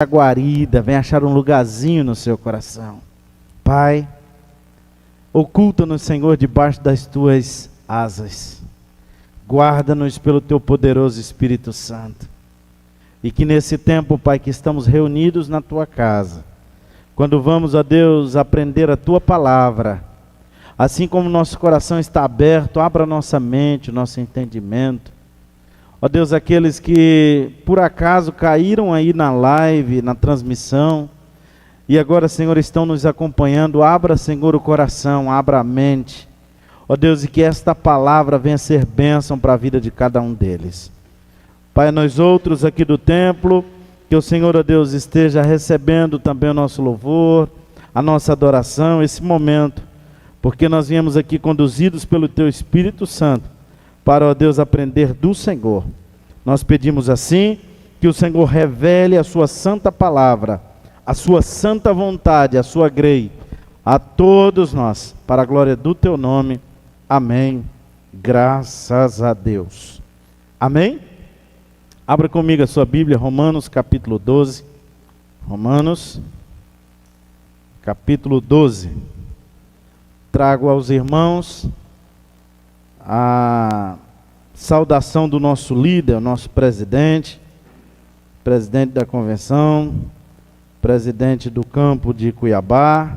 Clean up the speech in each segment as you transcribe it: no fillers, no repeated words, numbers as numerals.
guarida, vem achar um lugarzinho no seu coração. Pai, oculta-nos, Senhor, debaixo das tuas asas. Guarda-nos pelo teu poderoso Espírito Santo. E que nesse tempo, Pai, que estamos reunidos na tua casa, quando vamos, ó Deus, aprender a tua palavra, assim como nosso coração está aberto, abra nossa mente, nosso entendimento. Ó Deus, aqueles que por acaso caíram aí na live, na transmissão, e agora, Senhor, estão nos acompanhando, abra, Senhor, o coração, abra a mente. Ó Deus, e que esta palavra venha ser bênção para a vida de cada um deles. Pai, nós outros aqui do templo, que o Senhor, ó Deus, esteja recebendo também o nosso louvor, a nossa adoração, esse momento, porque nós viemos aqui conduzidos pelo teu Espírito Santo, para, ó Deus, aprender do Senhor. Nós pedimos assim, que o Senhor revele a sua santa palavra, a sua santa vontade, a sua grei, a todos nós, para a glória do teu nome. Amém. Graças a Deus. Amém? Abra comigo a sua Bíblia, Romanos capítulo 12. Romanos capítulo 12. Trago aos irmãos a saudação do nosso líder, o nosso presidente da convenção, presidente do campo de Cuiabá,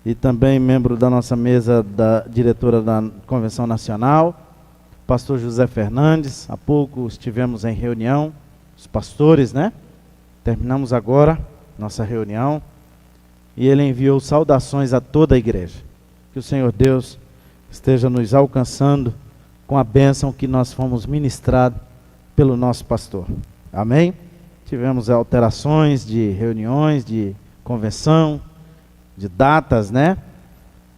e também membro da nossa mesa, da diretora da Convenção Nacional, pastor José Fernandes. Há pouco estivemos em reunião, os pastores, né? Terminamos agora nossa reunião, e ele enviou saudações a toda a igreja. Que o Senhor Deus esteja nos alcançando com a bênção que nós fomos ministrados pelo nosso pastor. Amém? Tivemos alterações de reuniões, de convenção, de datas, né?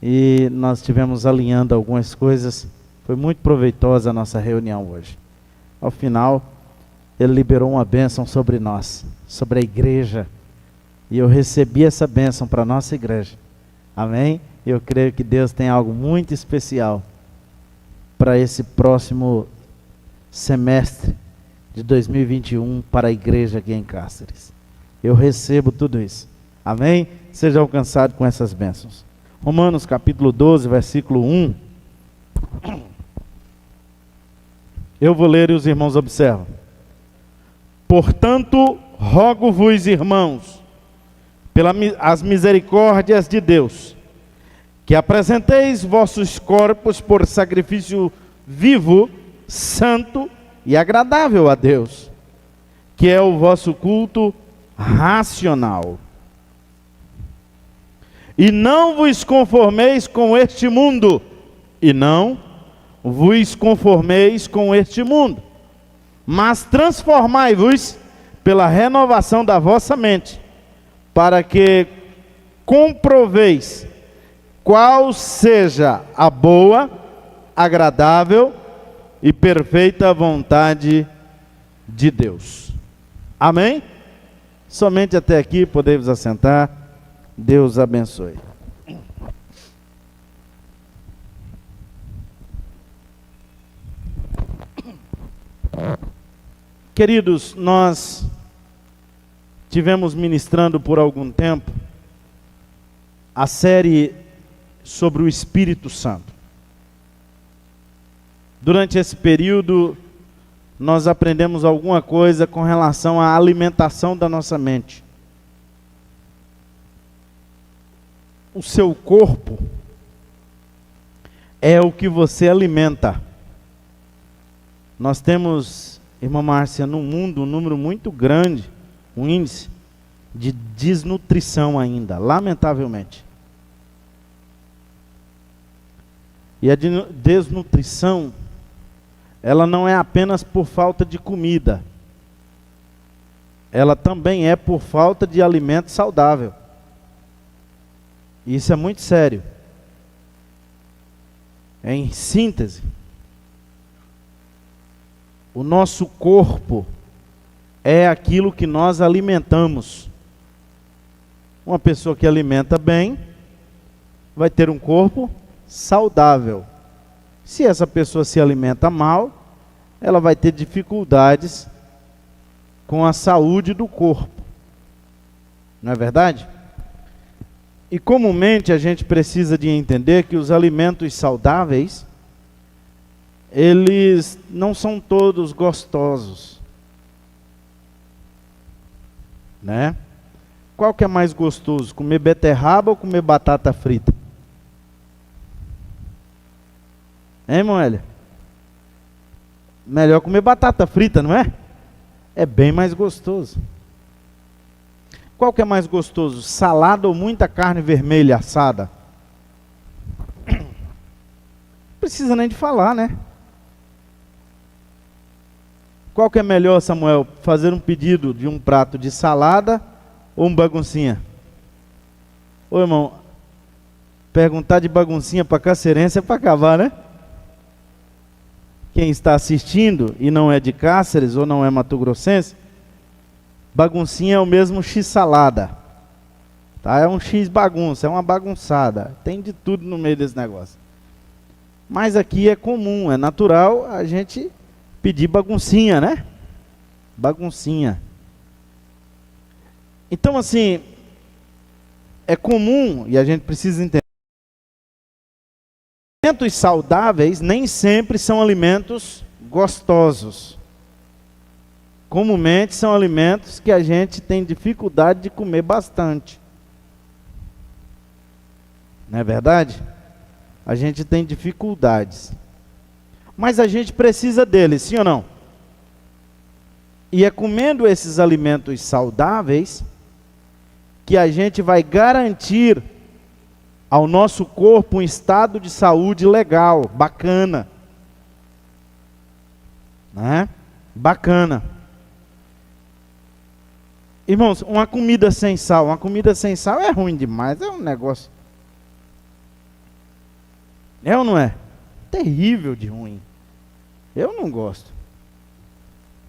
E nós estivemos alinhando algumas coisas. Foi muito proveitosa a nossa reunião hoje. Ao final, ele liberou uma bênção sobre nós, sobre a igreja. E eu recebi essa bênção para a nossa igreja. Amém? Eu creio que Deus tem algo muito especial para esse próximo semestre de 2021 para a igreja aqui em Cáceres. Eu recebo tudo isso. Amém? Seja alcançado com essas bênçãos. Romanos capítulo 12, versículo 1. Eu vou ler e os irmãos observam. Portanto, rogo-vos, irmãos, pelas misericórdias de Deus, que apresenteis vossos corpos por sacrifício vivo, santo e agradável a Deus, que é o vosso culto racional. E não vos conformeis com este mundo, mas transformai-vos pela renovação da vossa mente, para que comproveis qual seja a boa, agradável e perfeita vontade de Deus. Amém? Somente até aqui podemos assentar. Deus abençoe. Queridos, nós tivemos ministrando por algum tempo a série sobre o Espírito Santo. Durante esse período, nós aprendemos alguma coisa com relação à alimentação da nossa mente. O seu corpo é o que você alimenta. Nós temos, irmã Márcia, no mundo um número muito grande, um índice de desnutrição ainda, lamentavelmente. E a desnutrição, ela não é apenas por falta de comida. Ela também é por falta de alimento saudável. Isso é muito sério. Em síntese, o nosso corpo é aquilo que nós alimentamos. Uma pessoa que alimenta bem vai ter um corpo saudável. Se essa pessoa se alimenta mal, ela vai ter dificuldades com a saúde do corpo. Não é verdade? E comumente a gente precisa de entender que os alimentos saudáveis, eles não são todos gostosos, né? Qual que é mais gostoso, comer beterraba ou comer batata frita? Hein, Moélia? Melhor comer batata frita, não é? É bem mais gostoso. Qual que é mais gostoso, salada ou muita carne vermelha assada? Não precisa nem de falar, né? Qual que é melhor, Samuel, fazer um pedido de um prato de salada ou um baguncinha? Ô irmão, perguntar de baguncinha para Cacerense é para acabar, né? Quem está assistindo e não é de Cáceres ou não é mato-grossense, baguncinha é o mesmo x-salada, tá? É um x-bagunça, é uma bagunçada, tem de tudo no meio desse negócio. Mas aqui é comum, é natural a gente pedir baguncinha, né? Baguncinha. Então assim, é comum, e a gente precisa entender, alimentos saudáveis nem sempre são alimentos gostosos. Comumente são alimentos que a gente tem dificuldade de comer bastante. Não é verdade? A gente tem dificuldades. Mas a gente precisa deles, sim ou não? E é comendo esses alimentos saudáveis que a gente vai garantir ao nosso corpo um estado de saúde legal, bacana. Né? Bacana. Irmãos, uma comida sem sal é ruim demais, é um negócio. É ou não é? Terrível de ruim. Eu não gosto.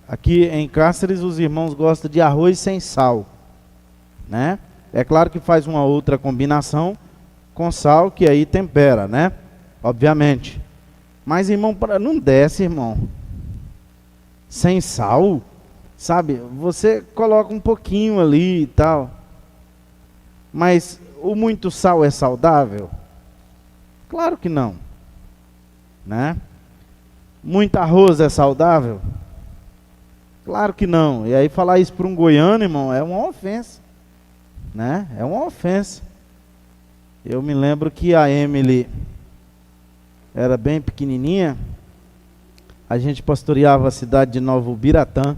Aqui em Cáceres os irmãos gostam de arroz sem sal, né? É claro que faz uma outra combinação com sal que aí tempera, né? Obviamente. Mas irmão, não desce, irmão. Sem sal, sabe? Você coloca um pouquinho ali e tal. Mas o muito sal é saudável? Claro que não, né? Muito arroz é saudável? Claro que não. E aí falar isso para um goiano, irmão, é uma ofensa, né? É uma ofensa. Eu me lembro que a Emily era bem pequenininha. A gente pastoreava a cidade de Novo Biratã.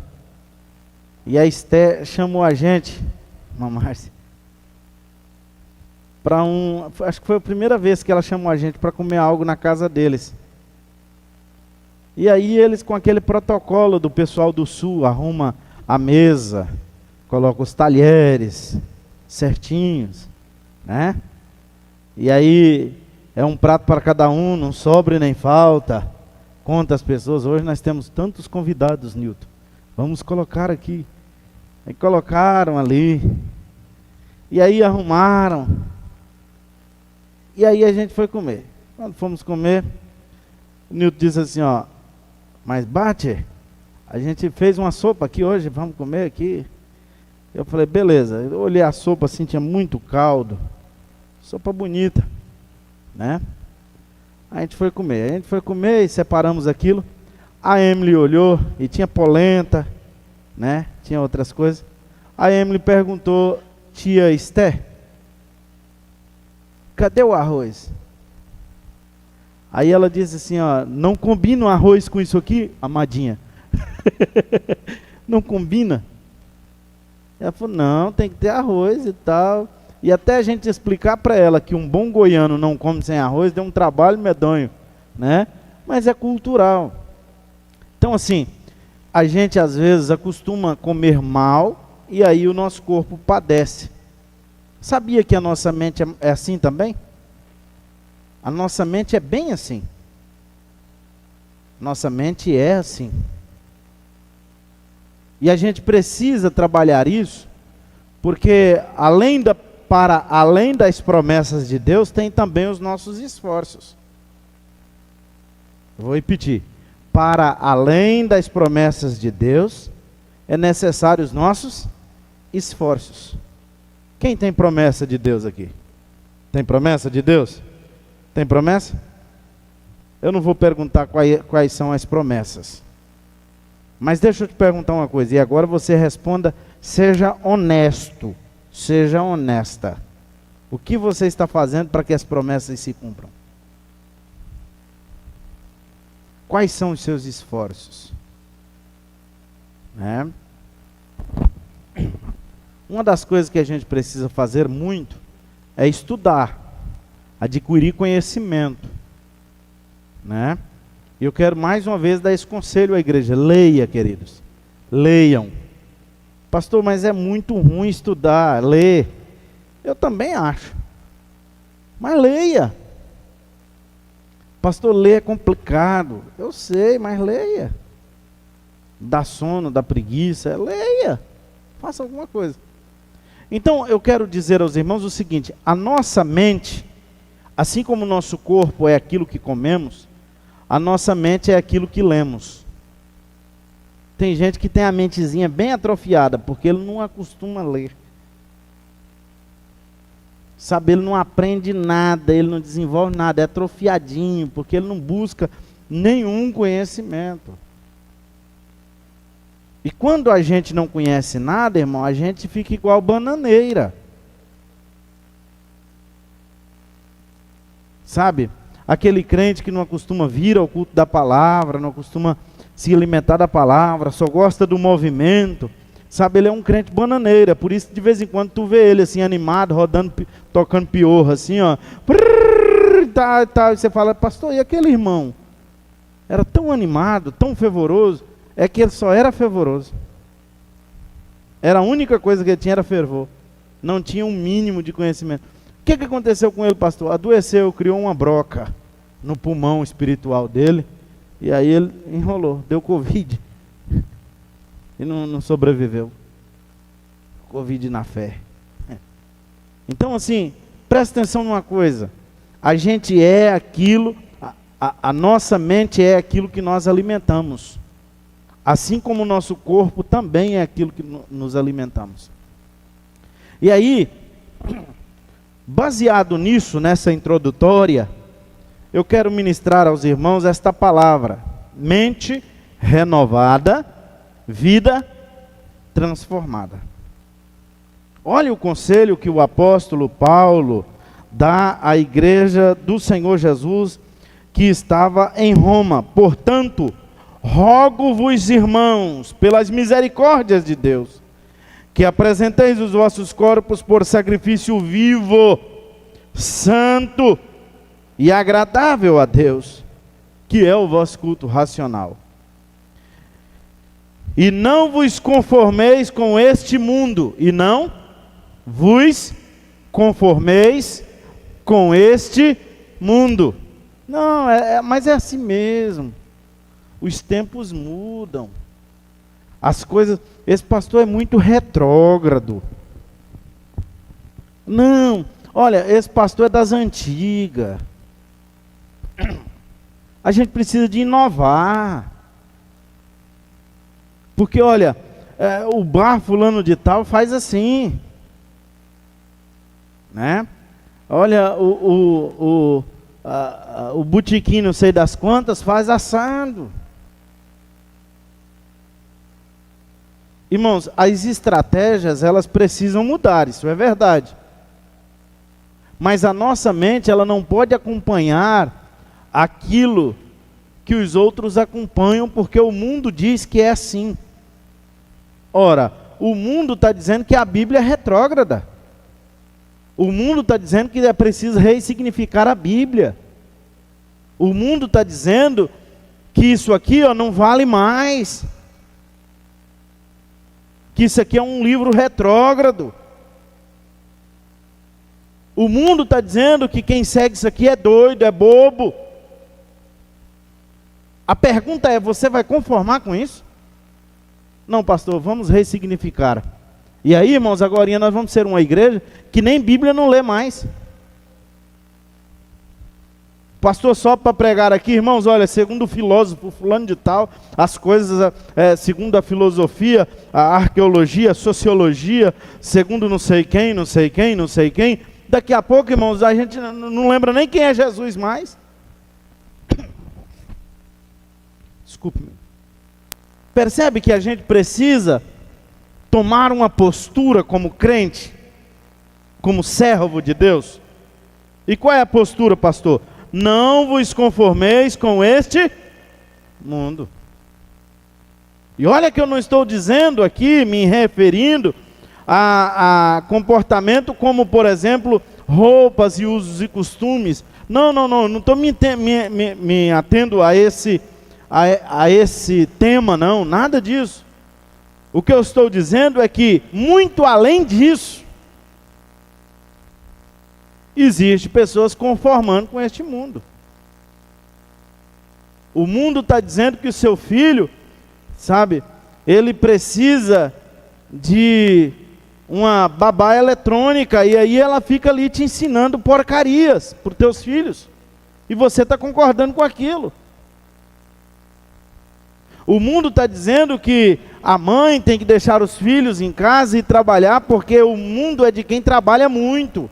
E a Esté chamou a gente, irmã Márcia, para acho que foi a primeira vez que ela chamou a gente para comer algo na casa deles. E aí eles, com aquele protocolo do pessoal do sul, arruma a mesa, coloca os talheres certinhos, né? E aí é um prato para cada um, não sobra nem falta. Conta as pessoas. Hoje nós temos tantos convidados, Nilton. Vamos colocar aqui. Aí colocaram ali. E aí arrumaram. E aí a gente foi comer. Quando fomos comer, o Nilton disse assim, ó, mas Bate, a gente fez uma sopa aqui hoje, vamos comer aqui. Eu falei, beleza. Eu olhei a sopa assim, tinha muito caldo. Sopa bonita, né? A gente foi comer e separamos aquilo. A Emily olhou e tinha polenta, né? Tinha outras coisas. A Emily perguntou, tia Esté, cadê o arroz? Aí ela disse assim, ó, não combina o arroz com isso aqui, amadinha? Não combina? Ela falou, não, tem que ter arroz e tal. E até a gente explicar para ela que um bom goiano não come sem arroz, deu um trabalho medonho, né? Mas é cultural. Então assim, a gente às vezes acostuma comer mal e aí o nosso corpo padece. Sabia que a nossa mente é assim também? A nossa mente é bem assim. Nossa mente é assim. E a gente precisa trabalhar isso, porque além das promessas de Deus, tem também os nossos esforços. Eu vou repetir. Para além das promessas de Deus, é necessário os nossos esforços. Quem tem promessa de Deus aqui? Tem promessa de Deus? Tem promessa? Eu não vou perguntar quais são as promessas. Mas deixa eu te perguntar uma coisa, e agora você responda, seja honesto, seja honesta. O que você está fazendo para que as promessas se cumpram? Quais são os seus esforços? Né? Uma das coisas que a gente precisa fazer muito é estudar, adquirir conhecimento, né? E eu quero mais uma vez dar esse conselho à igreja: leia, queridos, leiam. Pastor, mas é muito ruim estudar, ler. Eu também acho, mas leia. Pastor, ler é complicado. Eu sei, mas leia. Dá sono, dá preguiça, leia. Faça alguma coisa. Então, eu quero dizer aos irmãos o seguinte: a nossa mente, assim como o nosso corpo é aquilo que comemos, a nossa mente é aquilo que lemos. Tem gente que tem a mentezinha bem atrofiada, porque ele não acostuma a ler. Sabe, ele não aprende nada, ele não desenvolve nada, é atrofiadinho, porque ele não busca nenhum conhecimento. E quando a gente não conhece nada, irmão, a gente fica igual bananeira. Sabe, aquele crente que não acostuma vir ao culto da palavra, não acostuma se alimentar da palavra, só gosta do movimento. Sabe, ele é um crente bananeira, por isso de vez em quando tu vê ele assim animado, rodando, tocando piorro assim, ó. E você fala: pastor, e aquele irmão? Era tão animado, tão fervoroso. É que ele só era fervoroso. Era a única coisa que ele tinha, era fervor. Não tinha um mínimo de conhecimento. O que aconteceu com ele, pastor? Adoeceu, criou uma broca no pulmão espiritual dele. E aí ele enrolou, deu Covid. E não sobreviveu. Covid na fé. Então assim, presta atenção numa coisa. A gente é aquilo, a nossa mente é aquilo que nós alimentamos. Assim como o nosso corpo também é aquilo que nos alimentamos. E aí, baseado nisso, nessa introdutória, eu quero ministrar aos irmãos esta palavra: mente renovada, vida transformada. Olha o conselho que o apóstolo Paulo dá à igreja do Senhor Jesus que estava em Roma. Portanto, rogo-vos, irmãos, pelas misericórdias de Deus, que apresenteis os vossos corpos por sacrifício vivo, santo e agradável a Deus, que é o vosso culto racional. E não vos conformeis com este mundo, e não vos conformeis com este mundo. Não, mas é assim mesmo. Os tempos mudam. As coisas... Esse pastor é muito retrógrado. Não, olha, esse pastor é das antigas. A gente precisa de inovar. Porque, olha, o bar fulano de tal faz assim. Né? Olha, o botequim não sei das quantas faz assado. Irmãos, as estratégias, elas precisam mudar, isso é verdade. Mas a nossa mente, ela não pode acompanhar aquilo que os outros acompanham, porque o mundo diz que é assim. Ora, o mundo está dizendo que a Bíblia é retrógrada. O mundo está dizendo que é preciso ressignificar a Bíblia. O mundo está dizendo que isso aqui, ó, não vale mais. Que isso aqui é um livro retrógrado. O mundo está dizendo que quem segue isso aqui é doido, é bobo. A pergunta é: você vai conformar com isso? Não, pastor, vamos ressignificar. E aí, irmãos, agora nós vamos ser uma igreja que nem Bíblia não lê mais. pastor só para pregar aqui, irmãos, olha, segundo o filósofo fulano de tal, as coisas, segundo a filosofia, a arqueologia, a sociologia, segundo não sei quem, não sei quem, não sei quem, daqui a pouco, irmãos, a gente não lembra nem quem é Jesus mais. Desculpe-me. Percebe que a gente precisa tomar uma postura como crente, como servo de Deus? E qual é a postura, pastor? Não vos conformeis com este mundo. E olha que eu não estou dizendo aqui, me referindo a comportamento como, por exemplo, roupas e usos e costumes. Não estou me atendo a esse tema, não, nada disso. O que eu estou dizendo é que, muito além disso, existe pessoas conformando com este mundo. O mundo está dizendo que o seu filho, sabe, ele precisa de uma babá eletrônica, e aí ela fica ali te ensinando porcarias para os teus filhos, e você está concordando com aquilo. O mundo está dizendo que a mãe tem que deixar os filhos em casa e trabalhar, porque o mundo é de quem trabalha muito.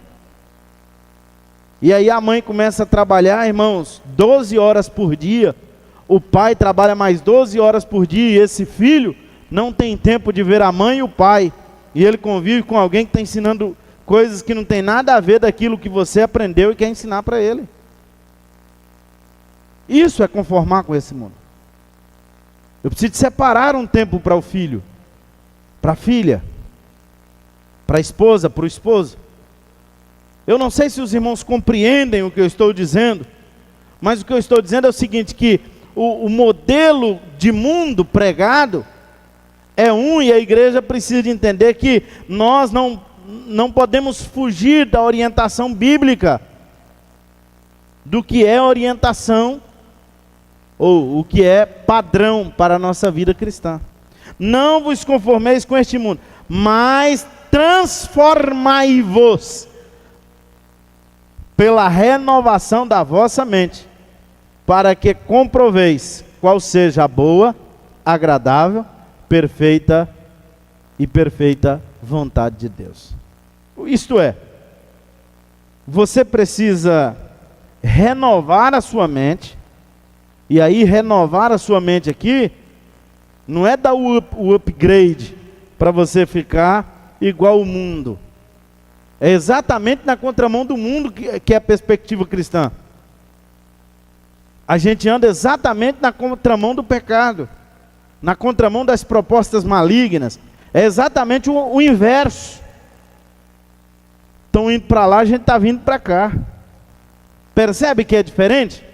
E aí a mãe começa a trabalhar, irmãos, 12 horas por dia. O pai trabalha mais 12 horas por dia. E esse filho não tem tempo de ver a mãe e o pai. E ele convive com alguém que está ensinando coisas que não tem nada a ver daquilo que você aprendeu e quer ensinar para ele. Isso é conformar com esse mundo. Eu preciso separar um tempo para o filho, para a filha, para a esposa, para o esposo. Eu não sei se os irmãos compreendem o que eu estou dizendo, mas o que eu estou dizendo é o seguinte, que o modelo de mundo pregado é um, e a igreja precisa de entender que nós não podemos fugir da orientação bíblica, do que é orientação, ou o que é padrão para a nossa vida cristã. Não vos conformeis com este mundo, mas transformai-vos pela renovação da vossa mente, para que comproveis qual seja a boa, agradável, perfeita vontade de Deus. Isto é, você precisa renovar a sua mente, e aí renovar a sua mente aqui, não é dar o upgrade, para você ficar igual o mundo. É exatamente na contramão do mundo que é a perspectiva cristã. A gente anda exatamente na contramão do pecado, na contramão das propostas malignas. É exatamente o inverso. Estão indo para lá, a gente está vindo para cá. Percebe que é diferente?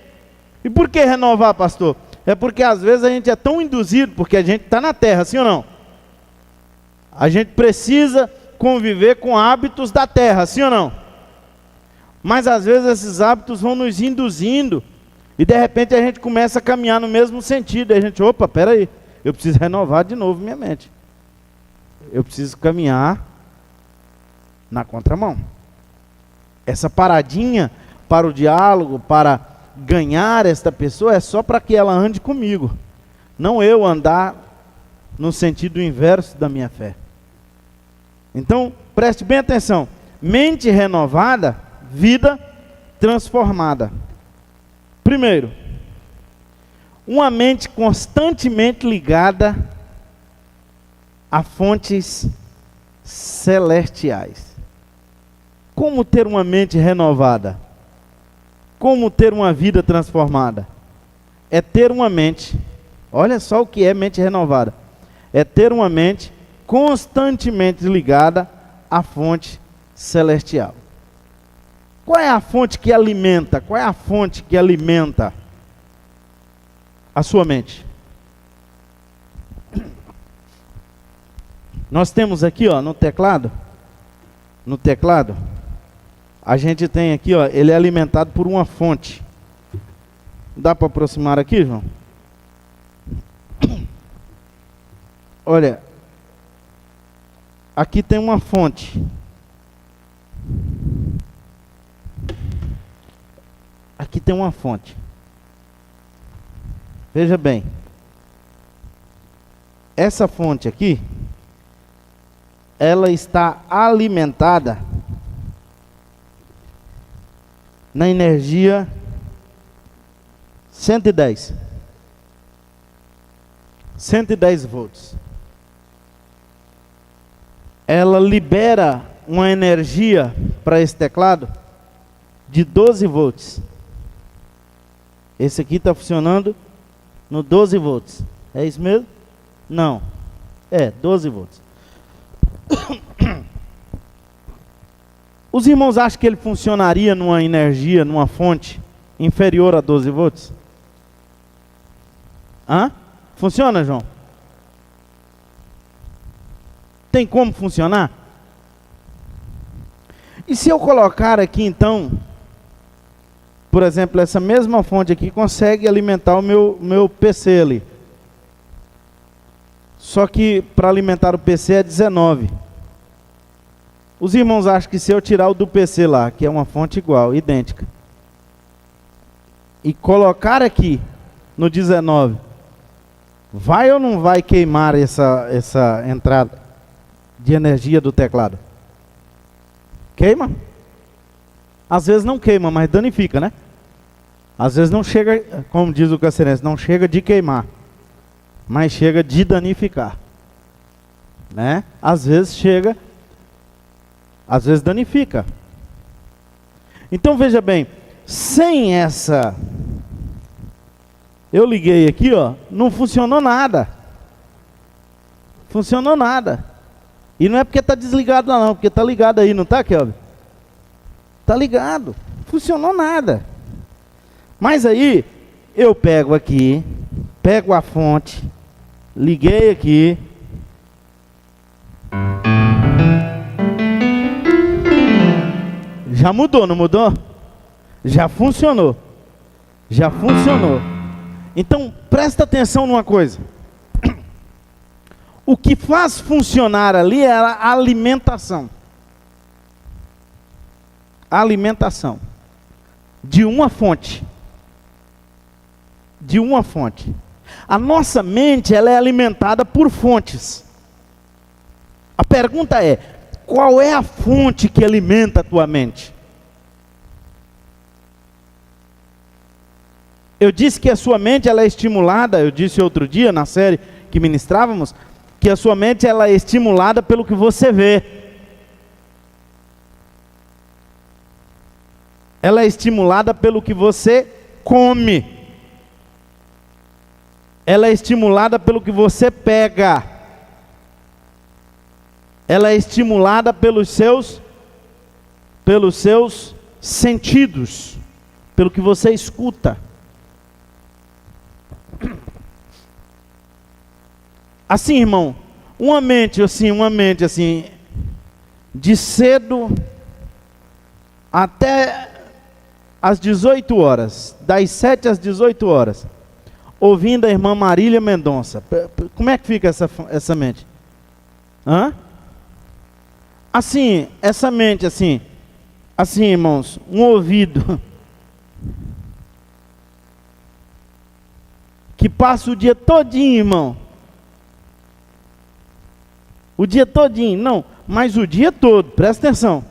E por que renovar, pastor? É porque às vezes a gente é tão induzido, porque a gente está na terra, sim ou não? A gente precisa conviver com hábitos da terra, sim ou não? Mas às vezes esses hábitos vão nos induzindo, e de repente a gente começa a caminhar no mesmo sentido, e a gente, opa, peraí, eu preciso renovar de novo minha mente. Eu preciso caminhar na contramão. Essa paradinha para o diálogo, para ganhar esta pessoa, é só para que ela ande comigo, não eu andar no sentido inverso da minha fé. Então, preste bem atenção. Mente renovada, vida transformada. Primeiro, uma mente constantemente ligada a fontes celestiais. Como ter uma mente renovada? Como ter uma vida transformada? É ter uma mente, olha só o que é mente renovada. É ter uma mente constantemente ligada à fonte celestial. Qual é a fonte que alimenta? Qual é a fonte que alimenta a sua mente? Nós temos aqui, ó, no teclado, a gente tem aqui, ó, ele é alimentado por uma fonte. Dá para aproximar aqui, João? Olha, aqui tem uma fonte. Aqui tem uma fonte. Veja bem. Essa fonte aqui, ela está alimentada na energia 110. 110 volts. Ela libera uma energia para esse teclado de 12 volts. Esse aqui está funcionando no 12 volts. É isso mesmo? Não. É, 12 volts. Os irmãos acham que ele funcionaria numa energia, numa fonte inferior a 12 volts? Hã? Funciona, João? Tem como funcionar? E se eu colocar aqui então, por exemplo, essa mesma fonte aqui consegue alimentar o meu PC ali. Só que para alimentar o PC é 19. Os irmãos acham que se eu tirar o do PC lá, que é uma fonte igual, idêntica, e colocar aqui no 19, vai ou não vai queimar essa entrada de energia do teclado? Queima? Às vezes não queima, mas danifica, né? Às vezes não chega, como diz o Cacerense, não chega de queimar, mas chega de danificar, né? Às vezes chega, às vezes danifica. Então veja bem, sem essa, eu liguei aqui, ó, não funcionou nada. Funcionou nada. E não é porque está desligado lá não, porque está ligado aí, não está, Kelvin? Está ligado. Funcionou nada. Mas aí, eu pego aqui, pego a fonte, liguei aqui. Já mudou, não mudou? Já funcionou. Já funcionou. Então, presta atenção numa coisa. O que faz funcionar ali é a alimentação. A alimentação de uma fonte. De uma fonte. A nossa mente, ela é alimentada por fontes. A pergunta é, qual é a fonte que alimenta a tua mente? Eu disse que a sua mente, ela é estimulada, eu disse outro dia na série que ministrávamos, que a sua mente, ela é estimulada pelo que você vê. Ela é estimulada pelo que você come. Ela é estimulada pelo que você pega. Ela é estimulada pelos seus sentidos, pelo que você escuta. Assim, irmão, uma mente assim, de cedo até às 18 horas, das 7 às 18 horas, ouvindo a irmã Marília Mendonça. Como é que fica essa mente? Hã? Assim, essa mente assim, irmãos, um ouvido que passa o dia todinho, irmão. O dia todinho, não, mas o dia todo, presta atenção.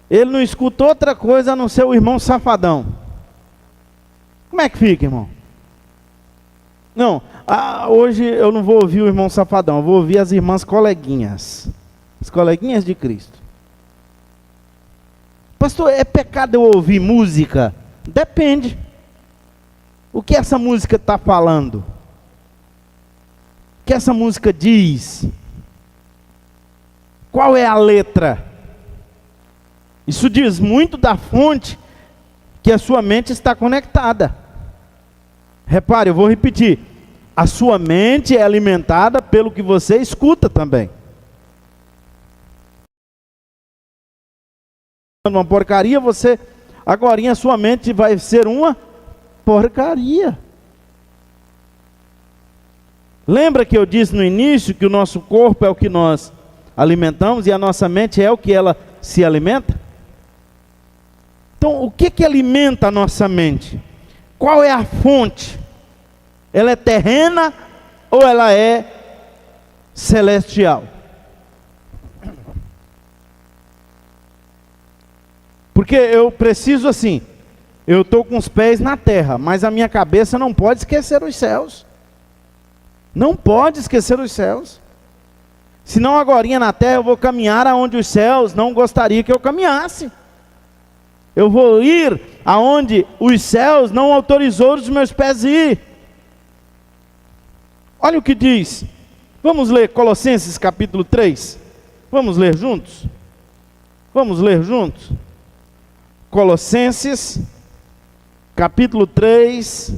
Ele não escuta outra coisa a não ser o irmão safadão. Como é que fica, irmão? Não, hoje eu não vou ouvir o irmão safadão, eu vou ouvir as irmãs coleguinhas. As coleguinhas de Cristo. Pastor, é pecado eu ouvir música? Depende. O que essa música está falando? O que essa música diz? Qual é a letra? Isso diz muito da fonte que a sua mente está conectada. Repare, eu vou repetir. A sua mente é alimentada pelo que você escuta também. Uma porcaria, agora a sua mente vai ser uma porcaria. Lembra que eu disse no início que o nosso corpo é o que nós alimentamos e a nossa mente é o que ela se alimenta? Então, o que alimenta a nossa mente? Qual é a fonte? Ela é terrena ou ela é celestial? Porque eu preciso assim, eu estou com os pés na terra, mas a minha cabeça não pode esquecer os céus. Não pode esquecer os céus. Senão agorinha na terra eu vou caminhar aonde os céus não gostariam que eu caminhasse. Eu vou ir aonde os céus não autorizou os meus pés ir. Olha o que diz. Vamos ler Colossenses capítulo 3. Vamos ler juntos? Vamos ler juntos? Colossenses capítulo 3,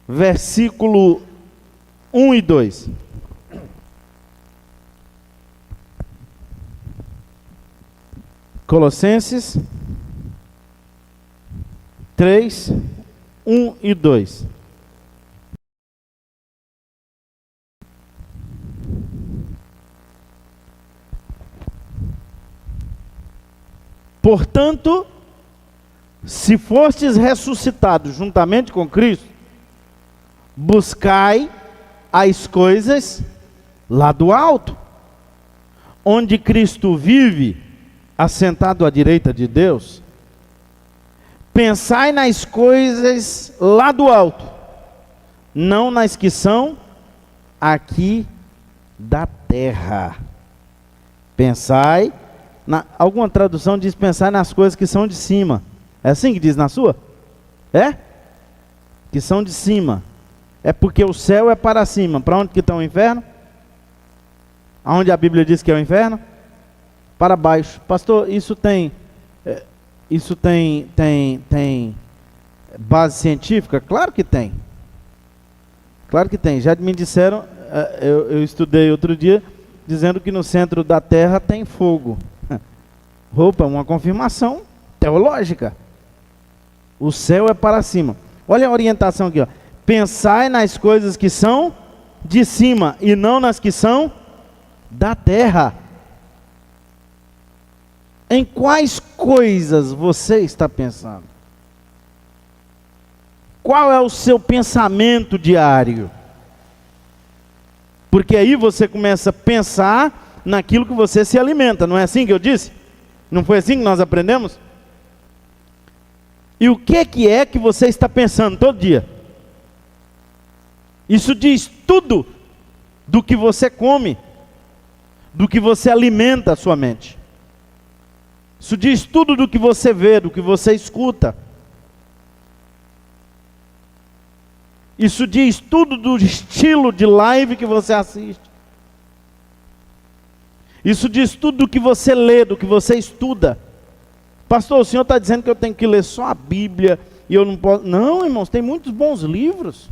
versículo 1 e 2. Colossenses 3, 1 e 2. Portanto, se fostes ressuscitados juntamente com Cristo, buscai as coisas lá do alto, onde Cristo vive, assentado à direita de Deus. Pensai nas coisas lá do alto, não nas que são aqui da terra. Pensai, alguma tradução diz pensai nas coisas que são de cima. É assim que diz na sua? É? Que são de cima. É porque o céu é para cima. Para onde que está o inferno? Aonde a Bíblia diz que é o inferno? Para baixo. Pastor, isso tem base científica? Claro que tem. Claro que tem. Já me disseram, eu estudei outro dia, dizendo que no centro da terra tem fogo. Roupa, uma confirmação teológica. O céu é para cima. Olha a orientação aqui, ó. Pensai nas coisas que são de cima e não nas que são da terra. Em quais coisas você está pensando? Qual é o seu pensamento diário? Porque aí você começa a pensar naquilo que você se alimenta. Não é assim que eu disse? Não foi assim que nós aprendemos? E o que é que você está pensando todo dia? Isso diz tudo do que você come, do que você alimenta a sua mente. Isso diz tudo do que você vê, do que você escuta. Isso diz tudo do estilo de live que você assiste. Isso diz tudo do que você lê, do que você estuda. Pastor, o senhor está dizendo que eu tenho que ler só a Bíblia e eu não posso... Não, irmãos, tem muitos bons livros.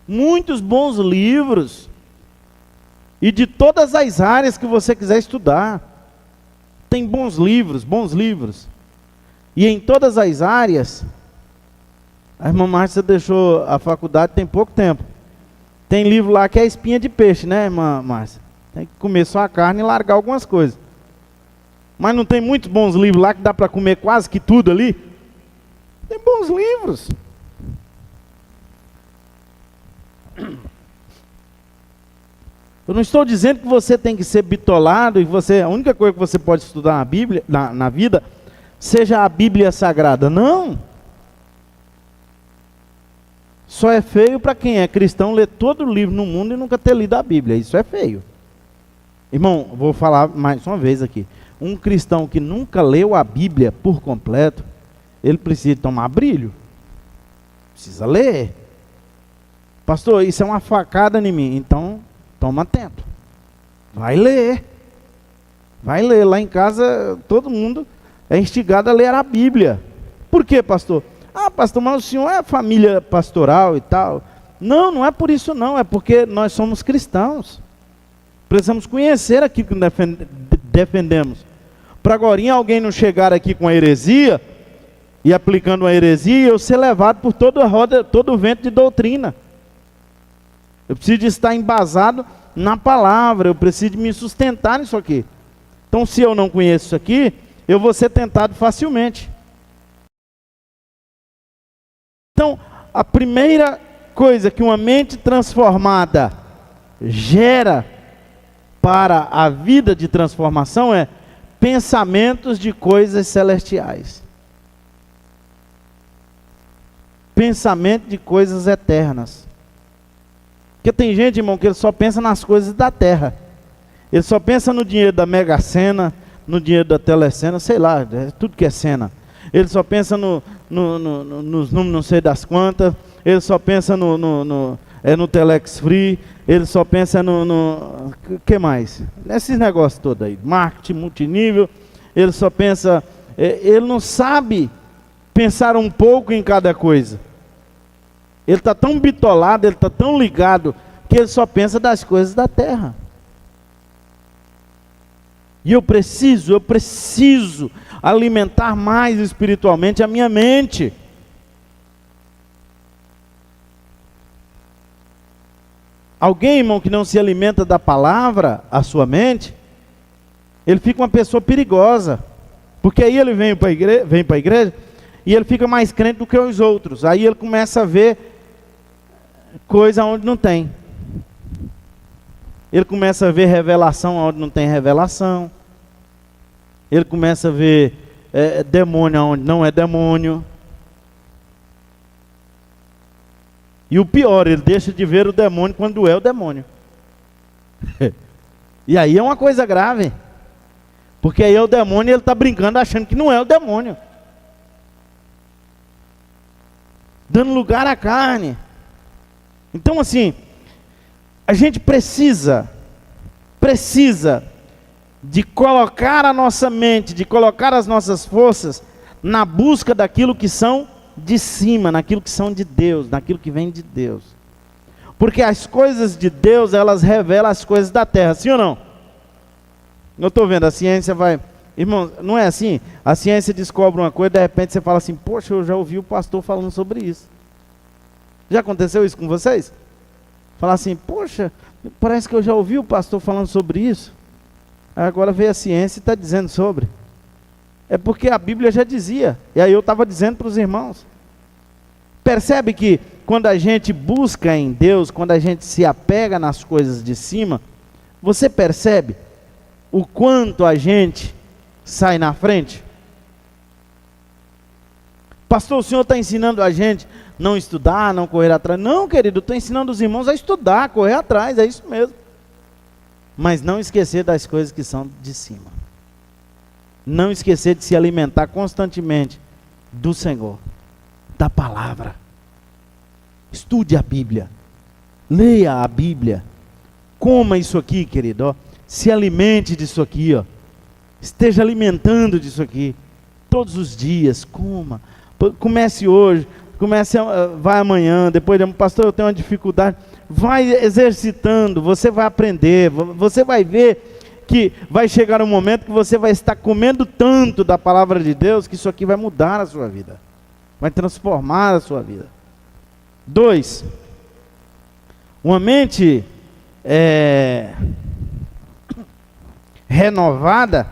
Muitos bons livros. E de todas as áreas que você quiser estudar. Tem bons livros, bons livros. E em todas as áreas... A irmã Márcia deixou a faculdade tem pouco tempo. Tem livro lá que é espinha de peixe, né, irmã Márcia? Tem que comer só a carne e largar algumas coisas. Mas não tem muitos bons livros lá que dá para comer quase que tudo ali? Tem bons livros. Eu não estou dizendo que você tem que ser bitolado e a única coisa que você pode estudar na Bíblia, na vida, seja a Bíblia Sagrada. Não. Só é feio para quem é cristão ler todo o livro no mundo e nunca ter lido a Bíblia. Isso é feio. Irmão, vou falar mais uma vez aqui. Um cristão que nunca leu a Bíblia por completo, ele precisa tomar brilho. Precisa ler. Pastor, isso é uma facada em mim. Então, toma atento. Vai ler. Vai ler. Lá em casa, todo mundo é instigado a ler a Bíblia. Por quê, pastor? Ah, pastor, mas o senhor é família pastoral e tal. Não, não é por isso não. É porque nós somos cristãos. Precisamos conhecer aquilo que defendemos. Para agora alguém não chegar aqui com a heresia e aplicando uma heresia e eu ser levado por toda a roda, todo o vento de doutrina. Eu preciso de estar embasado na palavra, eu preciso de me sustentar nisso aqui. Então, se eu não conheço isso aqui, eu vou ser tentado facilmente. Então, a primeira coisa que uma mente transformada gera para a vida de transformação é pensamentos de coisas celestiais. Pensamento de coisas eternas. Porque tem gente, irmão, que ele só pensa nas coisas da terra. Ele só pensa no dinheiro da Mega Sena, no dinheiro da Telecena, sei lá, tudo que é cena. Ele só pensa nos números não sei das quantas. Ele só pensa no Telex Free. Ele só pensa que mais? Nesses negócios todos aí. Marketing multinível. Ele só pensa... ele não sabe pensar um pouco em cada coisa. Ele está tão bitolado, ele está tão ligado, que ele só pensa das coisas da terra. E eu preciso alimentar mais espiritualmente a minha mente. Alguém, irmão, que não se alimenta da palavra, a sua mente, ele fica uma pessoa perigosa. Porque aí ele vem para a igreja e ele fica mais crente do que os outros. Aí ele começa a ver coisa onde não tem. Ele começa a ver revelação onde não tem revelação. Ele começa a ver demônio onde não é demônio. E o pior, ele deixa de ver o demônio quando é o demônio. E aí é uma coisa grave. Porque aí é o demônio e ele está brincando achando que não é o demônio. Dando lugar à carne. Então assim, a gente precisa de colocar a nossa mente, de colocar as nossas forças na busca daquilo que são de cima, naquilo que são de Deus, naquilo que vem de Deus. Porque as coisas de Deus, elas revelam as coisas da terra, sim ou não? Eu estou vendo, a ciência vai... Irmão, não é assim? A ciência descobre uma coisa, de repente você fala assim, poxa, eu já ouvi o pastor falando sobre isso. Já aconteceu isso com vocês? Falar assim, poxa, parece que eu já ouvi o pastor falando sobre isso. Agora veio a ciência e está dizendo sobre. É porque a Bíblia já dizia. E aí eu estava dizendo para os irmãos. Percebe que quando a gente busca em Deus, quando a gente se apega nas coisas de cima, você percebe o quanto a gente sai na frente? Pastor, o senhor está ensinando a gente não estudar, não correr atrás. Não, querido, eu estou ensinando os irmãos a estudar, a correr atrás, é isso mesmo. Mas não esquecer das coisas que são de cima. Não esquecer de se alimentar constantemente do Senhor, da palavra. Estude a Bíblia. Leia a Bíblia. Coma isso aqui, querido. Ó. Se alimente disso aqui. Ó. Esteja alimentando disso aqui. Todos os dias, coma. Comece hoje, vai amanhã, depois, pastor, eu tenho uma dificuldade. Vai exercitando, você vai aprender, você vai ver que vai chegar um momento que você vai estar comendo tanto da palavra de Deus, que isso aqui vai mudar a sua vida, vai transformar a sua vida. 2, uma mente renovada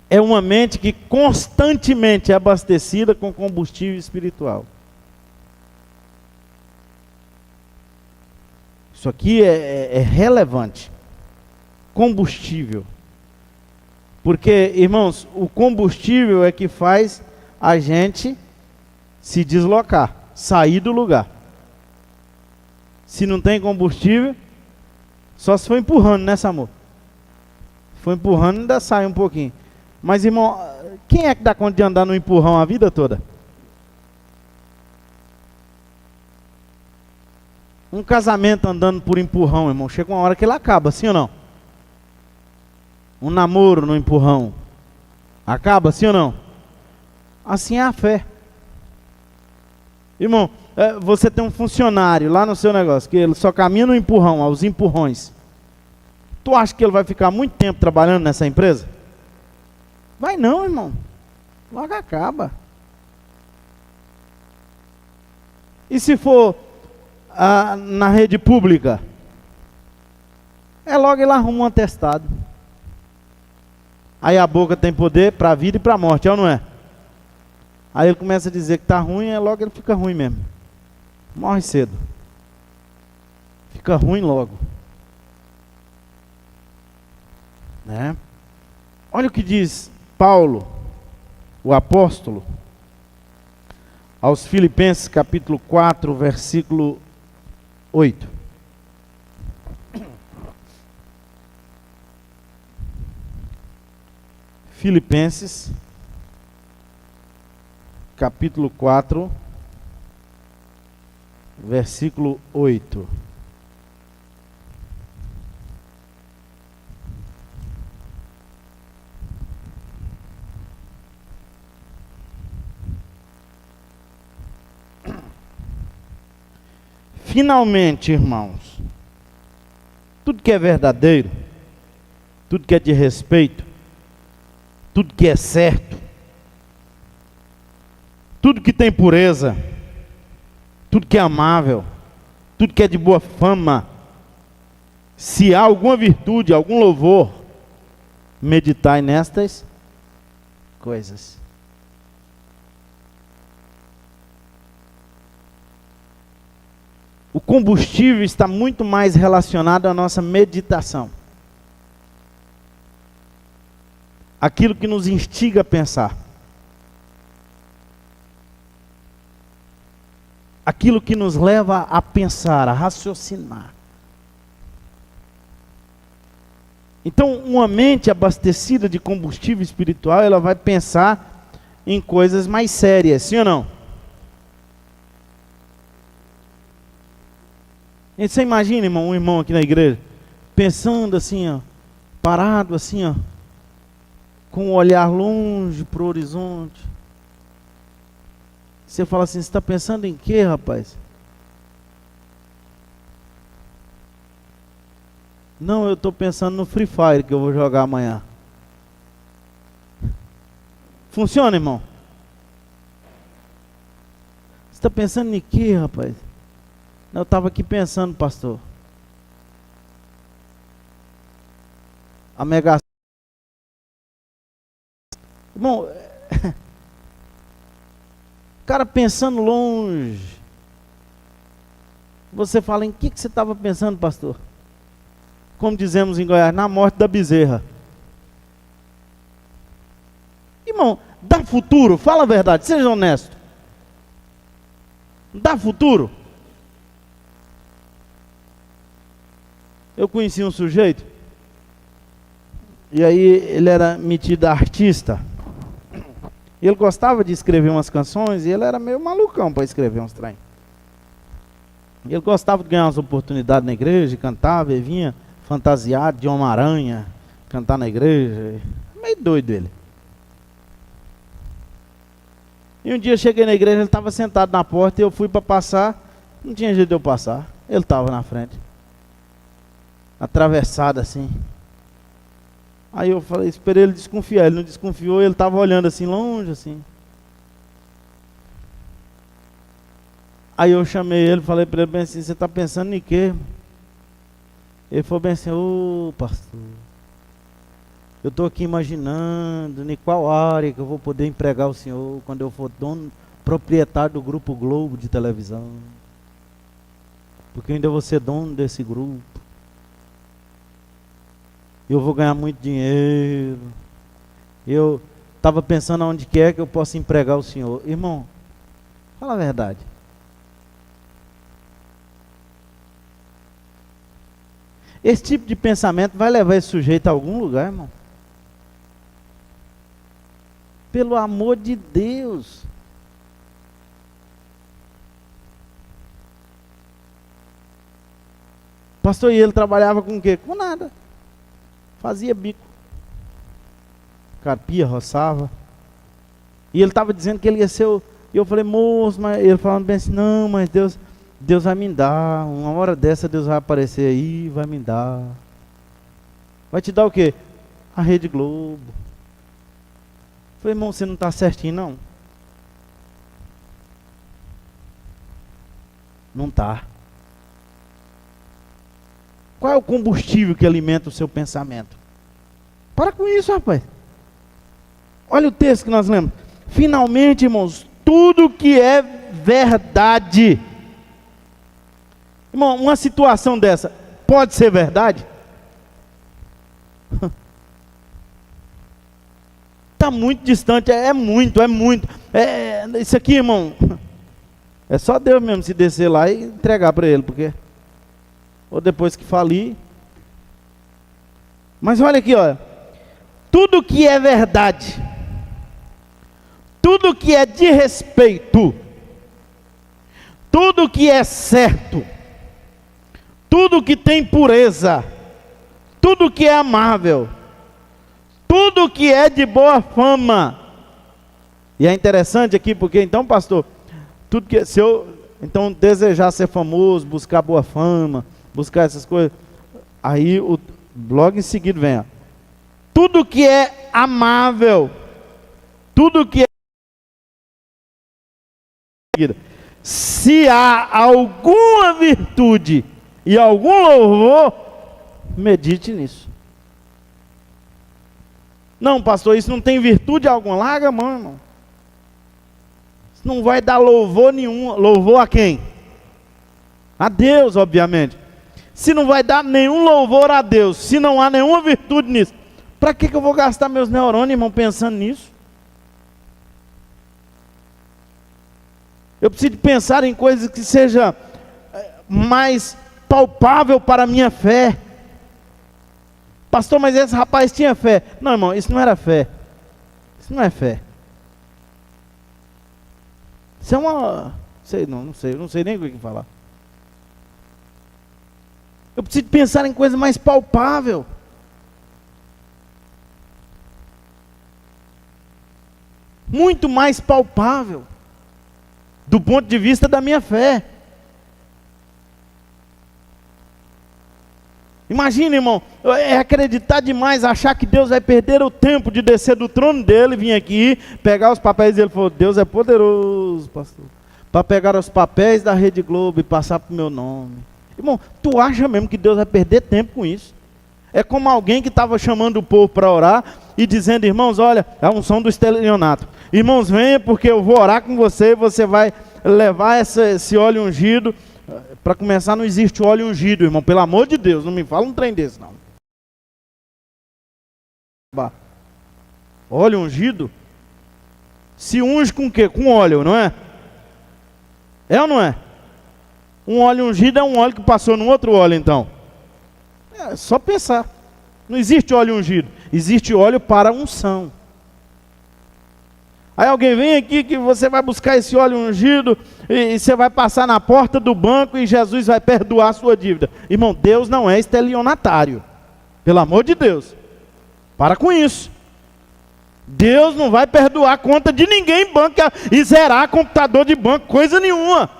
é uma mente que constantemente é abastecida com combustível espiritual. Isso aqui é relevante. Combustível. Porque, irmãos, o combustível é que faz a gente se deslocar, sair do lugar. Se não tem combustível, só se for empurrando, né, Samu? For empurrando, ainda sai um pouquinho. Mas, irmão, quem é que dá conta de andar no empurrão a vida toda? Um casamento andando por empurrão, irmão, chega uma hora que ele acaba, sim ou não? Um namoro no empurrão, acaba, sim ou não? Assim é a fé. Irmão, você tem um funcionário lá no seu negócio, que ele só caminha no empurrão, aos empurrões. Tu acha que ele vai ficar muito tempo trabalhando nessa empresa? Vai não, irmão. Logo acaba. E se for na rede pública? Logo ele arruma um atestado. Aí a boca tem poder para a vida e para a morte, é ou não é? Aí ele começa a dizer que está ruim, aí logo ele fica ruim mesmo. Morre cedo. Fica ruim logo. Né? Olha o que diz Paulo, o apóstolo, aos Filipenses capítulo 4, versículo 8. Filipenses capítulo 4, versículo 8. Finalmente, irmãos, tudo que é verdadeiro, tudo que é de respeito, tudo que é certo, tudo que tem pureza, tudo que é amável, tudo que é de boa fama, se há alguma virtude, algum louvor, meditai nestas coisas. O combustível está muito mais relacionado à nossa meditação. Aquilo que nos instiga a pensar. Aquilo que nos leva a pensar, a raciocinar. Então, uma mente abastecida de combustível espiritual, ela vai pensar em coisas mais sérias, sim ou não? E você imagina, irmão, um irmão aqui na igreja, pensando assim, ó, parado assim, ó, com o olhar longe para o horizonte. Você fala assim, você está pensando em quê, rapaz? Não, eu estou pensando no Free Fire que eu vou jogar amanhã. Funciona, irmão? Você está pensando em quê, rapaz? Eu estava aqui pensando, pastor. A mega... Irmão, o cara pensando longe. Você fala, em que você estava pensando, pastor? Como dizemos em Goiás, na morte da bezerra. Irmão, dá futuro, fala a verdade, seja honesto. Dá futuro? Eu conheci um sujeito, e aí ele era metido artista. Ele gostava de escrever umas canções, e ele era meio malucão para escrever uns trem. Ele gostava de ganhar umas oportunidades na igreja, cantava, ele vinha fantasiado de Homem-Aranha, cantar na igreja. Meio doido ele. E um dia eu cheguei na igreja, ele estava sentado na porta, e eu fui para passar, não tinha jeito de eu passar, ele estava na frente. Atravessado assim. Aí eu falei, esperei ele desconfiar. Ele não desconfiou, ele estava olhando assim, longe assim. Aí eu chamei ele, falei para ele bem assim, você está pensando em quê? Ele falou bem assim, ô pastor, eu estou aqui imaginando em qual área que eu vou poder empregar o senhor quando eu for dono, proprietário do Grupo Globo de televisão. Porque eu ainda vou ser dono desse grupo. Eu vou ganhar muito dinheiro. Eu estava pensando aonde quer que eu possa empregar o senhor. Irmão, fala a verdade. Esse tipo de pensamento vai levar esse sujeito a algum lugar, irmão? Pelo amor de Deus. Pastor, e ele trabalhava com o quê? Com nada. Fazia bico. Carpia, roçava. E ele estava dizendo que ele ia ser o... E eu falei, moço, mas ele falando bem assim, não, mas Deus vai me dar. Uma hora dessa Deus vai aparecer aí, vai me dar. Vai te dar o quê? A Rede Globo. Eu falei, irmão, você não está certinho, não? Não está. Qual é o combustível que alimenta o seu pensamento? Para com isso, rapaz. Olha o texto que nós lemos. Finalmente, irmãos, tudo que é verdade. Irmão, uma situação dessa pode ser verdade? Está muito distante, é muito. Isso aqui, irmão, é só Deus mesmo se descer lá e entregar para ele, porque ou depois que falir. Mas olha aqui, olha, tudo que é verdade, tudo que é de respeito, tudo que é certo, tudo que tem pureza, tudo que é amável, tudo que é de boa fama. E é interessante aqui, porque então, pastor, tudo que se eu então desejar ser famoso, buscar boa fama, buscar essas coisas, aí logo em seguida vem, ó, tudo que é amável, tudo que é, se há alguma virtude e algum louvor, medite nisso. Não, pastor, isso não tem virtude alguma. Larga a mão, irmão. Isso não vai dar louvor nenhum. Louvor a quem? A Deus, obviamente. Se não vai dar nenhum louvor a Deus, se não há nenhuma virtude nisso, para que eu vou gastar meus neurônios, irmão, pensando nisso? Eu preciso pensar em coisas que seja mais palpável para a minha fé. Pastor, mas esse rapaz tinha fé. Não, irmão, isso não era fé. Isso não é fé. Isso é uma... não sei nem o que falar. Eu preciso pensar em coisa mais palpável. Muito mais palpável. Do ponto de vista da minha fé. Imagina, irmão, é acreditar demais, achar que Deus vai perder o tempo de descer do trono dele, vir aqui, pegar os papéis, e ele falou, Deus é poderoso, pastor, para pegar os papéis da Rede Globo e passar para o meu nome. Irmão, tu acha mesmo que Deus vai perder tempo com isso? É como alguém que estava chamando o povo para orar e dizendo, irmãos, olha, é a unção do estelionato. Irmãos, venha porque eu vou orar com você, você vai levar esse óleo ungido. Para começar, não existe óleo ungido, irmão. Pelo amor de Deus, não me fala um trem desse, não. Óleo ungido? Se unge com o quê? Com óleo, não é? É ou não é? Um óleo ungido é um óleo que passou num outro óleo, então. É só pensar. Não existe óleo ungido. Existe óleo para unção. Aí alguém vem aqui que você vai buscar esse óleo ungido e você vai passar na porta do banco e Jesus vai perdoar a sua dívida. Irmão, Deus não é estelionatário. Pelo amor de Deus. Para com isso. Deus não vai perdoar a conta de ninguém em banco e zerar computador de banco, coisa nenhuma.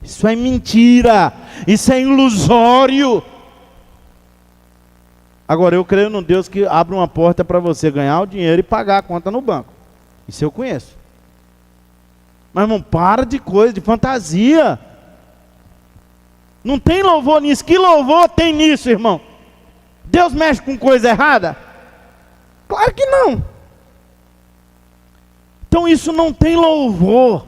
Isso é mentira. Isso é ilusório. Agora, eu creio num Deus que abre uma porta para você ganhar o dinheiro e pagar a conta no banco. Isso eu conheço. Mas, irmão, para de coisa, de fantasia. Não tem louvor nisso. Que louvor tem nisso, irmão? Deus mexe com coisa errada? Claro que não. Então isso não tem louvor.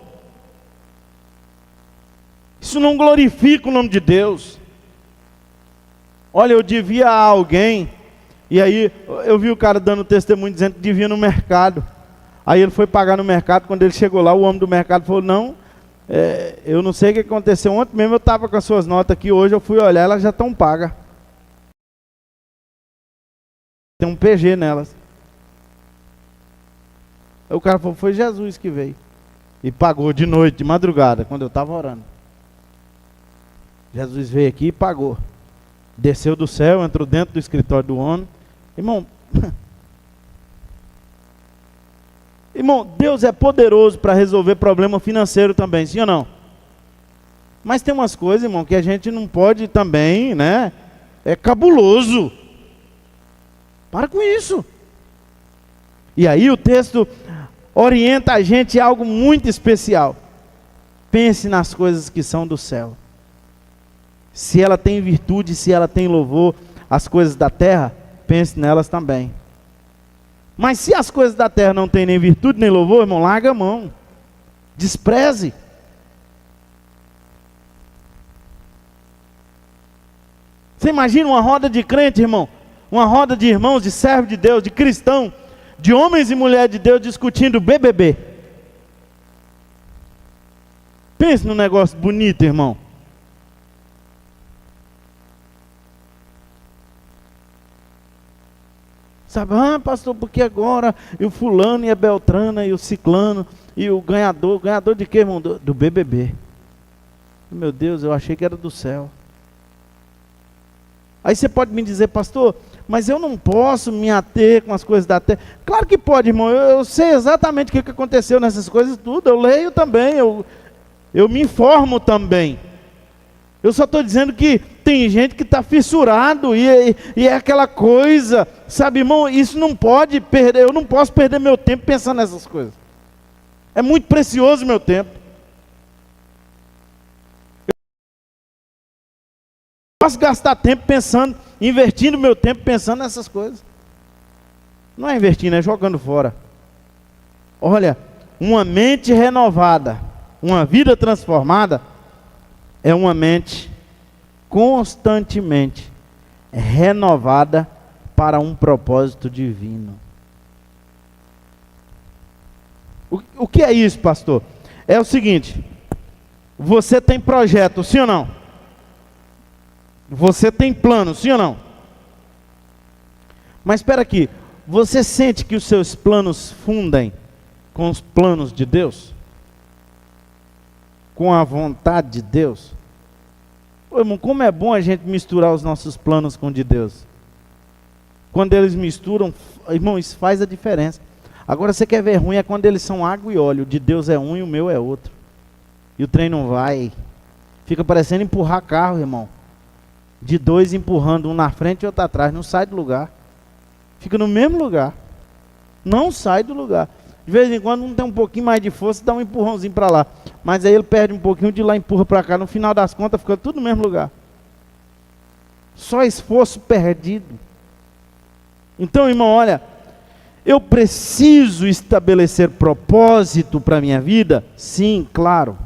Isso não glorifica o nome de Deus. Olha, eu devia a alguém, e aí eu vi o cara dando testemunho dizendo que devia no mercado. Aí ele foi pagar no mercado, quando ele chegou lá, o homem do mercado falou, não, eu não sei o que aconteceu, ontem mesmo eu estava com as suas notas aqui, hoje eu fui olhar, elas já estão pagas. Tem um PG nelas. Aí o cara falou, foi Jesus que veio. E pagou de noite, de madrugada, quando eu estava orando. Jesus veio aqui e pagou. Desceu do céu, entrou dentro do escritório do homem. Irmão, Deus é poderoso para resolver problema financeiro também, sim ou não? Mas tem umas coisas, irmão, que a gente não pode também, né? É cabuloso. Para com isso. E aí o texto orienta a gente a algo muito especial. Pense nas coisas que são do céu. Se ela tem virtude, se ela tem louvor, as coisas da terra, pense nelas também. Mas se as coisas da terra não têm nem virtude nem louvor, irmão, larga a mão. Despreze. Você imagina uma roda de crente, irmão? Uma roda de irmãos, de servos de Deus, de cristão, de homens e mulheres de Deus discutindo BBB. Pense num negócio bonito, irmão. Sabe, pastor, porque agora e o fulano e a beltrana e o ciclano e o ganhador de quê, irmão? Do BBB. Meu Deus, eu achei que era do céu. Aí você pode me dizer, pastor, mas eu não posso me ater com as coisas da terra. Claro que pode, irmão, eu sei exatamente o que aconteceu nessas coisas tudo, eu leio também, eu me informo também. Eu só estou dizendo que tem gente que está fissurado e é aquela coisa, sabe, irmão, isso não pode perder, eu não posso perder meu tempo pensando nessas coisas. É muito precioso meu tempo. Eu posso gastar tempo pensando, investindo meu tempo pensando nessas coisas. Não é investindo, é jogando fora. Olha, uma mente renovada, uma vida transformada, é uma mente constantemente renovada para um propósito divino. O que é isso, pastor? É o seguinte: você tem projeto, sim ou não? Você tem plano, sim ou não? Mas espera aqui, você sente que os seus planos fundem com os planos de Deus? Com a vontade de Deus? Ô, irmão, como é bom a gente misturar os nossos planos com o de Deus. Quando eles misturam, irmão, isso faz a diferença. Agora você quer ver ruim é quando eles são água e óleo. O de Deus é um e o meu é outro. E o trem não vai. Fica parecendo empurrar carro, irmão. De dois empurrando, um na frente e outro atrás. Não sai do lugar. Fica no mesmo lugar. Não sai do lugar. De vez em quando um tem um pouquinho mais de força, dá um empurrãozinho para lá. Mas aí ele perde um pouquinho de lá, empurra para cá. No final das contas fica tudo no mesmo lugar. Só esforço perdido. Então, irmão, olha, eu preciso estabelecer propósito para a minha vida? Sim, claro.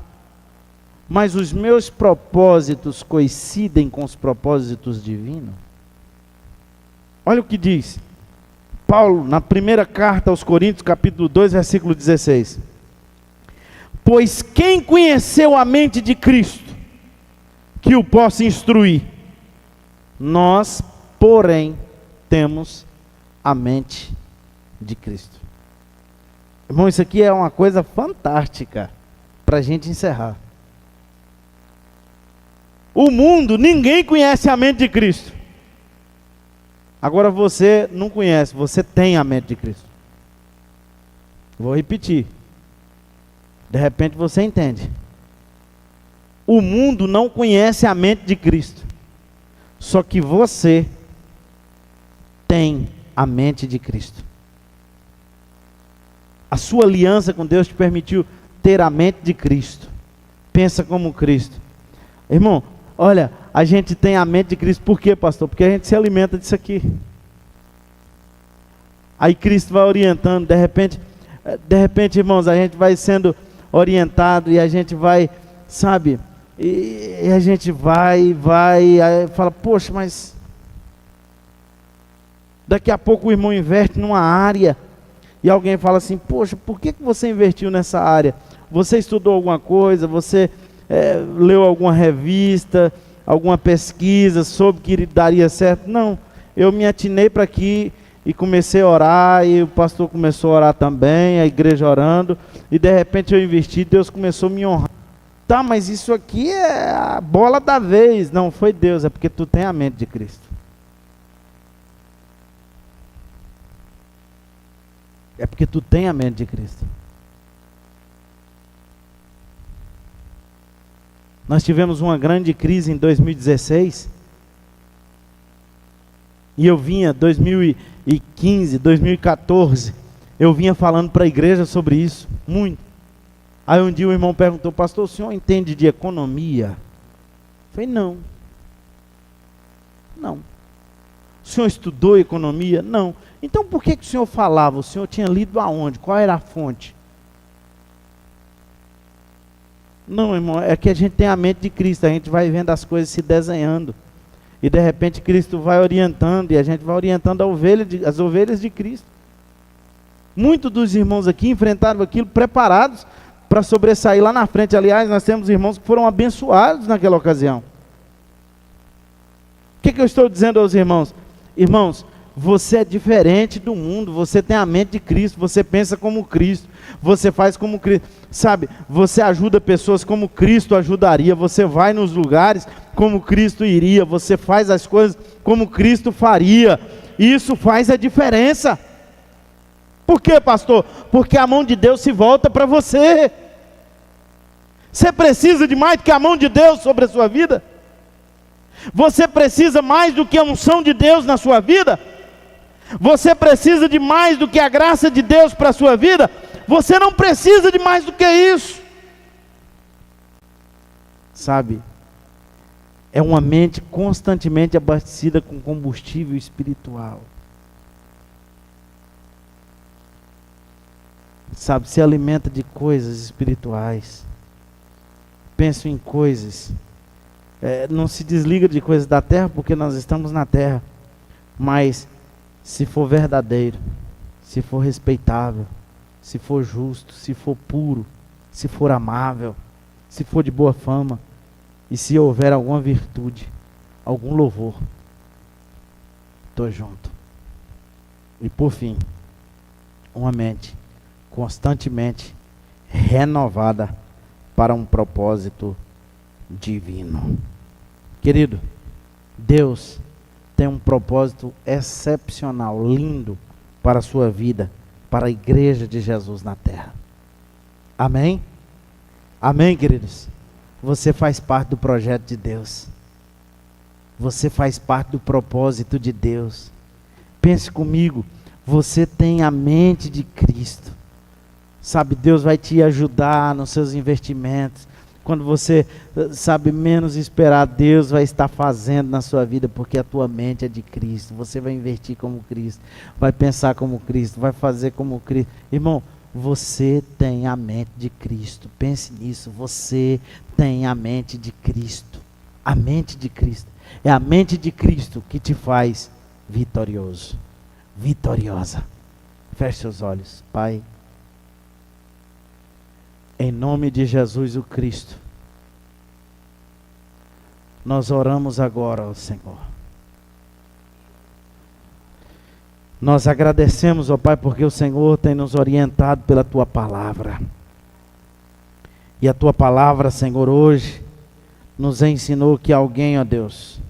Mas os meus propósitos coincidem com os propósitos divinos? Olha o que diz Paulo, na primeira carta aos Coríntios, capítulo 2, versículo 16. Pois quem conheceu a mente de Cristo, que o possa instruir? Nós, porém, temos a mente de Cristo. Irmão, isso aqui é uma coisa fantástica, para a gente encerrar. O mundo, ninguém conhece a mente de Cristo. Agora você não conhece, você tem a mente de Cristo. Vou repetir. De repente você entende. O mundo não conhece a mente de Cristo. Só que você tem a mente de Cristo. A sua aliança com Deus te permitiu ter a mente de Cristo. Pensa como Cristo. Irmão, olha, a gente tem a mente de Cristo. Por quê, pastor? Porque a gente se alimenta disso aqui. Aí Cristo vai orientando. De repente, irmãos, a gente vai sendo orientado e a gente vai, sabe, e a gente vai, aí fala, poxa, mas daqui a pouco o irmão inverte numa área e alguém fala assim, poxa, por que você investiu nessa área? Você estudou alguma coisa? Você leu alguma revista, alguma pesquisa, soube que daria certo? Não, eu me atinei para aqui e comecei a orar, e o pastor começou a orar também, a igreja orando, e de repente eu investi, Deus começou a me honrar. Tá, mas isso aqui é a bola da vez. Não, foi Deus, é porque tu tem a mente de Cristo. É porque tu tem a mente de Cristo. Nós tivemos uma grande crise em 2016. E eu vinha, 2015, 2014, eu vinha falando para a igreja sobre isso, muito. Aí um dia o irmão perguntou, pastor, o senhor entende de economia? Eu falei, não. Não. O senhor estudou economia? Não. Então por que o senhor falava? O senhor tinha lido aonde? Qual era a fonte? Não, irmão, é que a gente tem a mente de Cristo, a gente vai vendo as coisas se desenhando. E de repente Cristo vai orientando, e a gente vai orientando as ovelhas de Cristo. Muitos dos irmãos aqui enfrentaram aquilo preparados para sobressair lá na frente. Aliás, nós temos irmãos que foram abençoados naquela ocasião. O que eu estou dizendo aos irmãos? Irmãos, você é diferente do mundo, você tem a mente de Cristo, você pensa como Cristo, você faz como Cristo, sabe? Você ajuda pessoas como Cristo ajudaria, você vai nos lugares como Cristo iria, você faz as coisas como Cristo faria. Isso faz a diferença. Por quê, pastor? Porque a mão de Deus se volta para você. Você precisa de mais do que a mão de Deus sobre a sua vida? Você precisa mais do que a unção de Deus na sua vida? Você precisa de mais do que a graça de Deus para a sua vida? Você não precisa de mais do que isso. Sabe, é uma mente constantemente abastecida com combustível espiritual. Sabe, se alimenta de coisas espirituais. Pensa em coisas. Não se desliga de coisas da terra, porque nós estamos na terra. Mas, se for verdadeiro, se for respeitável, se for justo, se for puro, se for amável, se for de boa fama, e se houver alguma virtude, algum louvor, estou junto. E por fim, uma mente constantemente renovada para um propósito divino. Querido, Deus tem um propósito excepcional, lindo para a sua vida, para a igreja de Jesus na terra. Amém? Amém, queridos? Você faz parte do projeto de Deus. Você faz parte do propósito de Deus. Pense comigo, você tem a mente de Cristo. Sabe, Deus vai te ajudar nos seus investimentos. Quando você, sabe, menos esperar, Deus vai estar fazendo na sua vida, porque a tua mente é de Cristo. Você vai investir como Cristo, vai pensar como Cristo, vai fazer como Cristo. Irmão, você tem a mente de Cristo. Pense nisso, você tem a mente de Cristo. A mente de Cristo. É a mente de Cristo que te faz vitorioso, vitoriosa. Feche seus olhos, Pai. Em nome de Jesus o Cristo, nós oramos agora ao Senhor. Nós agradecemos, ó Pai, porque o Senhor tem nos orientado pela Tua palavra. E a Tua palavra, Senhor, hoje nos ensinou que alguém, ó Deus,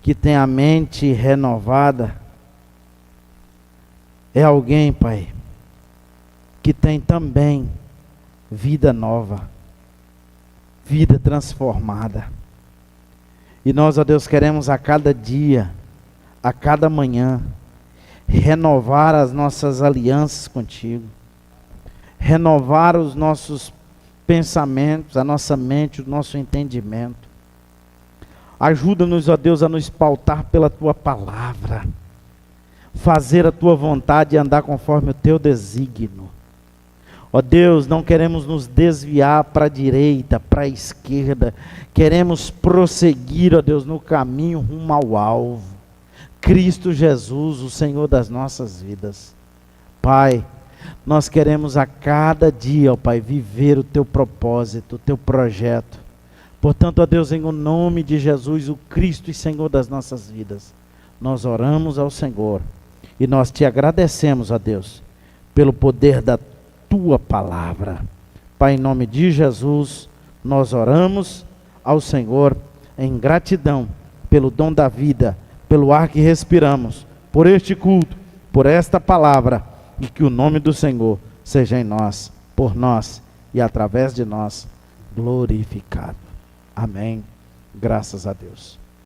que tem a mente renovada, é alguém, Pai, que tem também vida nova, vida transformada. E nós, ó Deus, queremos a cada dia, a cada manhã, renovar as nossas alianças contigo, renovar os nossos pensamentos, a nossa mente, o nosso entendimento. Ajuda-nos, ó Deus, a nos pautar pela Tua palavra, fazer a Tua vontade e andar conforme o Teu desígnio. Ó Deus, não queremos nos desviar para a direita, para a esquerda. Queremos prosseguir, ó Deus, no caminho rumo ao alvo. Cristo Jesus, o Senhor das nossas vidas. Pai, nós queremos a cada dia, ó Pai, viver o Teu propósito, o Teu projeto. Portanto, ó Deus, em o nome de Jesus, o Cristo e Senhor das nossas vidas, nós oramos ao Senhor. E nós Te agradecemos, ó Deus, pelo poder da Tua palavra. Pai, em nome de Jesus, nós oramos ao Senhor em gratidão pelo dom da vida, pelo ar que respiramos, por este culto, por esta palavra, e que o nome do Senhor seja em nós, por nós e através de nós glorificado. Amém. Graças a Deus.